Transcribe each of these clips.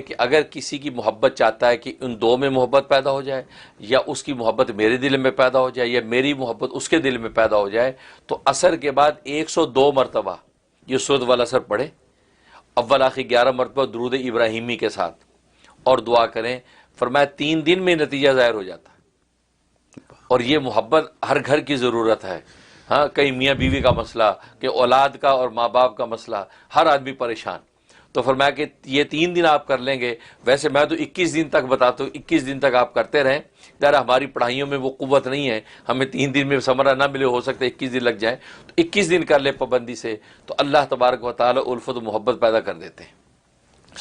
کہ اگر کسی کی محبت چاہتا ہے کہ ان دو میں محبت پیدا ہو جائے، یا اس کی محبت میرے دل میں پیدا ہو جائے، یا میری محبت اس کے دل میں پیدا ہو جائے، تو عصر کے بعد 102 مرتبہ یہ سورۃ والعصر پڑھیں، اول آخر 11 مرتبہ درود ابراہیمی کے ساتھ، اور دعا کریں۔ فرمایا 3 دن میں نتیجہ ظاہر ہو جاتا ہے۔ اور یہ محبت ہر گھر کی ضرورت ہے۔ ہاں، کئی میاں بیوی کا مسئلہ، کہ اولاد کا اور ماں باپ کا مسئلہ، ہر آدمی پریشان، تو فرمایا کہ یہ 3 دن آپ کر لیں گے۔ ویسے میں تو 21 دن تک بتاتا ہوں، 21 دن تک آپ کرتے رہیں، یار ہماری پڑھائیوں میں وہ قوت نہیں ہے، ہمیں 3 دن میں ثمرہ نہ ملے، ہو سکتا ہے 21 دن لگ جائیں، تو 21 دن کر لے پابندی سے، تو اللہ تبارک و تعالی الفت و محبت پیدا کر دیتے ہیں۔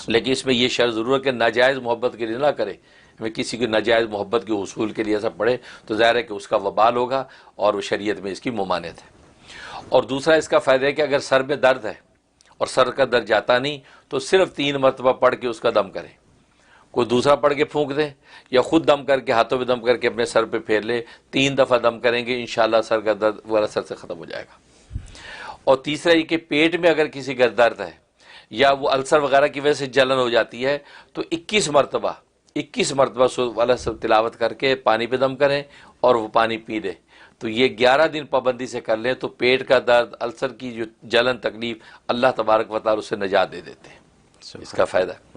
لیکن اس میں یہ شرط ضرور ہے کہ ناجائز محبت کے لیے نہ کرے۔ ہمیں کسی کی ناجائز محبت کے حصول کے لیے ایسا پڑھے تو ظاہر ہے کہ اس کا وبال ہوگا، اور وہ شریعت میں اس کی ممانعت ہے۔ اور دوسرا اس کا فائدہ ہے کہ اگر سر میں درد ہے اور سر کا درد جاتا نہیں، تو صرف 3 مرتبہ پڑھ کے اس کا دم کریں۔ کوئی دوسرا پڑھ کے پھونک دے، یا خود دم کر کے ہاتھوں میں دم کر کے اپنے سر پہ پھیر لے۔ 3 دفعہ دم کریں گے، انشاءاللہ سر کا درد والا سر سے ختم ہو جائے گا۔ اور تیسرا یہ کہ پیٹ میں اگر کسی کا درد ہے، یا وہ السر وغیرہ کی وجہ سے جلن ہو جاتی ہے، تو 21 مرتبہ سورۃ والعصر تلاوت کر کے پانی پہ دم کریں، اور وہ پانی پی لیں۔ تو یہ 11 دن پابندی سے کر لیں، تو پیٹ کا درد، السر کی جو جلن تکلیف، اللہ تبارک و تعالی اس سے نجات دے دیتے ہیں۔ اس کا فائدہ ہے۔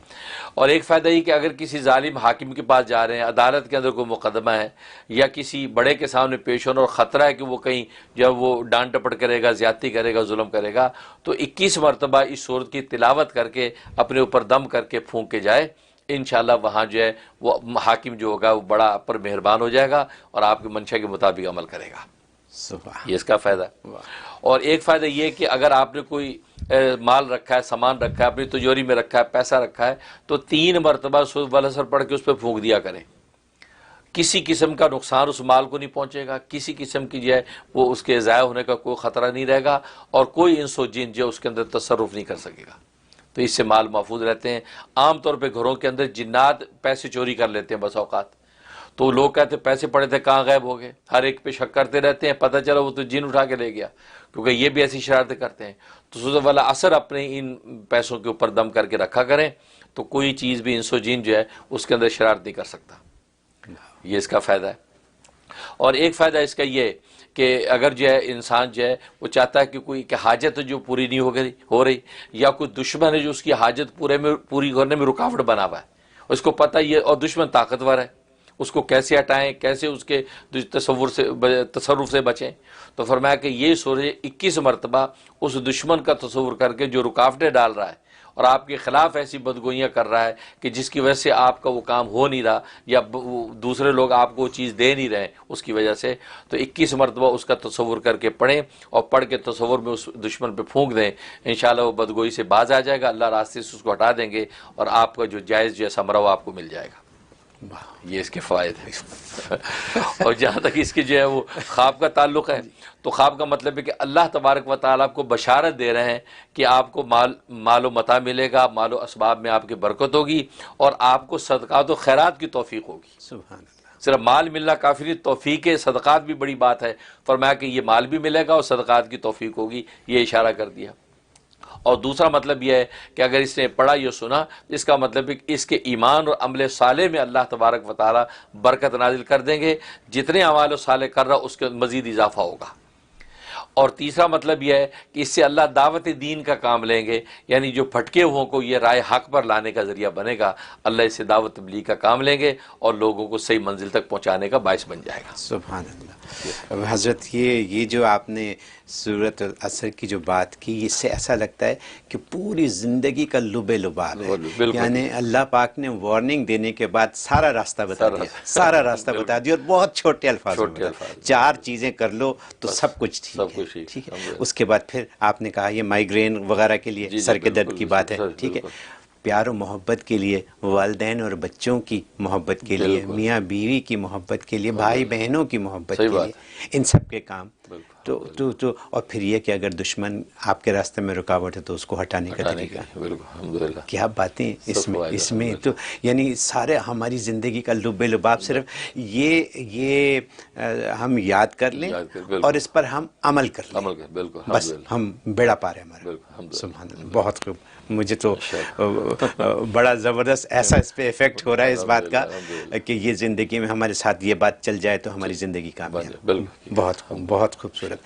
اور ایک فائدہ یہ کہ اگر کسی ظالم حاکم کے پاس جا رہے ہیں، عدالت کے اندر کوئی مقدمہ ہے، یا کسی بڑے کے سامنے پیش ہونا اور خطرہ ہے کہ وہ کہیں جب وہ ڈانٹ ٹپٹ کرے گا، زیادتی کرے گا، ظلم کرے گا، تو 21 مرتبہ اس سورت کی تلاوت کر کے اپنے اوپر دم کر کے پھونک کے جائے، انشاءاللہ وہاں جو ہے وہ حاکم جو ہوگا وہ بڑا آپ پر مہربان ہو جائے گا، اور آپ کے منشا کے مطابق عمل کرے گا۔ یہ اس کا فائدہ ہے۔ اور ایک فائدہ یہ کہ اگر آپ نے کوئی مال رکھا ہے، سامان رکھا ہے، اپنی تجوری میں رکھا ہے، پیسہ رکھا ہے، تو 3 مرتبہ سورۃ والعصر پڑھ کے اس پہ پھونک دیا کریں۔ کسی قسم کا نقصان اس مال کو نہیں پہنچے گا، کسی قسم کی جو ہے وہ اس کے ضائع ہونے کا کوئی خطرہ نہیں رہے گا، اور کوئی انس و جن جو اس کے اندر تصرف نہیں کر سکے گا۔ تو اس سے مال محفوظ رہتے ہیں۔ عام طور پہ گھروں کے اندر جنات پیسے چوری کر لیتے ہیں بس اوقات، تو لوگ کہتے ہیں پیسے پڑے تھے کہاں غائب ہو گئے، ہر ایک پہ شک کرتے رہتے ہیں، پتہ چلا وہ تو جن اٹھا کے لے گیا، کیونکہ یہ بھی ایسی شرارتیں کرتے ہیں۔ تو سورۃ والعصر اپنے ان پیسوں کے اوپر دم کر کے رکھا کریں، تو کوئی چیز بھی انس و جن جو ہے اس کے اندر شرارت نہیں کر سکتا۔ یہ اس کا فائدہ ہے۔ اور ایک فائدہ اس کا یہ کہ اگر جو ہے انسان جو ہے وہ چاہتا ہے کہ کوئی کہ حاجت جو پوری نہیں ہو رہی، یا کوئی دشمن ہے جو اس کی حاجت پوری کرنے میں رکاوٹ بنا ہوا ہے، اس کو پتہ یہ، اور دشمن طاقتور ہے، اس کو کیسے ہٹائیں، کیسے اس کے تصرف سے بچیں، تو فرمایا کہ یہ سورہ 21 مرتبہ اس دشمن کا تصور کر کے جو رکاوٹیں ڈال رہا ہے، اور آپ کے خلاف ایسی بدگوئیاں کر رہا ہے کہ جس کی وجہ سے آپ کا وہ کام ہو نہیں رہا، یا دوسرے لوگ آپ کو وہ چیز دے نہیں رہے اس کی وجہ سے، تو 21 مرتبہ اس کا تصور کر کے پڑھیں، اور پڑھ کے تصور میں اس دشمن پہ پھونک دیں، انشاءاللہ وہ بدگوئی سے باز آ جائے گا، اللہ راستے سے اس کو ہٹا دیں گے، اور آپ کا جو جائز جو ہے ثمرہ وہ آپ کو مل جائے گا۔ یہ اس کے فوائد ہیں۔ اور جہاں تک اس کے جو ہے وہ خواب کا تعلق ہے، تو خواب کا مطلب ہے کہ اللہ تبارک و تعالیٰ آپ کو بشارت دے رہے ہیں کہ آپ کو مال و متاع ملے گا، مال و اسباب میں آپ کی برکت ہوگی، اور آپ کو صدقات و خیرات کی توفیق ہوگی۔ سبحان اللہ۔ صرف مال ملنا کافی نہیں، توفیق صدقات بھی بڑی بات ہے۔ فرمایا کہ یہ مال بھی ملے گا اور صدقات کی توفیق ہوگی، یہ اشارہ کر دیا۔ اور دوسرا مطلب یہ ہے کہ اگر اس نے پڑھا یا سنا، اس کا مطلب ہے کہ اس کے ایمان اور عمل صالح میں اللہ تبارک و تعالی برکت نازل کر دیں گے، جتنے اعمال صالح کر رہا اس کے مزید اضافہ ہوگا۔ اور تیسرا مطلب یہ ہے کہ اس سے اللہ دعوت دین کا کام لیں گے، یعنی جو بھٹکے ہوئوں کو یہ رائے حق پر لانے کا ذریعہ بنے گا، اللہ اس سے دعوت تبلیغ کا کام لیں گے، اور لوگوں کو صحیح منزل تک پہنچانے کا باعث بن جائے گا۔ سبحان اللہ۔ حضرت یہ جو آپ نے سورۃ العصر کی جو بات کی، اس سے ایسا لگتا ہے کہ پوری زندگی کا لب لباب ہے، یعنی اللہ پاک نے وارننگ دینے کے بعد سارا راستہ بتا دیا، سارا راستہ بتا دیا، اور بہت چھوٹے الفاظ میں بتا دیا۔ 4 چیزیں کر لو تو سب کچھ ٹھیک ہے۔ اس کے بعد پھر آپ نے کہا یہ مائیگرین وغیرہ کے لیے، سر کے درد کی بات ہے، ٹھیک ہے، پیار و محبت کے لیے، والدین اور بچوں کی محبت کے لیے، میاں بیوی کی محبت کے لیے، بھائی بہنوں کی محبت کے لیے، ان سب کے کام تو اور پھر یہ کہ اگر دشمن آپ کے راستے میں رکاوٹ ہے تو اس کو ہٹانے کا طریقہ۔ الحمدللہ، کیا باتیں اس میں تو یعنی سارے ہماری زندگی کا لب لباب صرف یہ ہم یاد کر لیں اور اس پر ہم عمل کر لیں، بس ہم بیڑا پار ہے ہمارا۔ سبحان اللہ، بہت خوب۔ مجھے تو بڑا زبردست ایسا اس پہ افیکٹ ہو رہا ہے اس بات کا کہ یہ زندگی میں ہمارے ساتھ یہ بات چل جائے تو ہماری زندگی کامیاب. بہت بہت خوبصورت.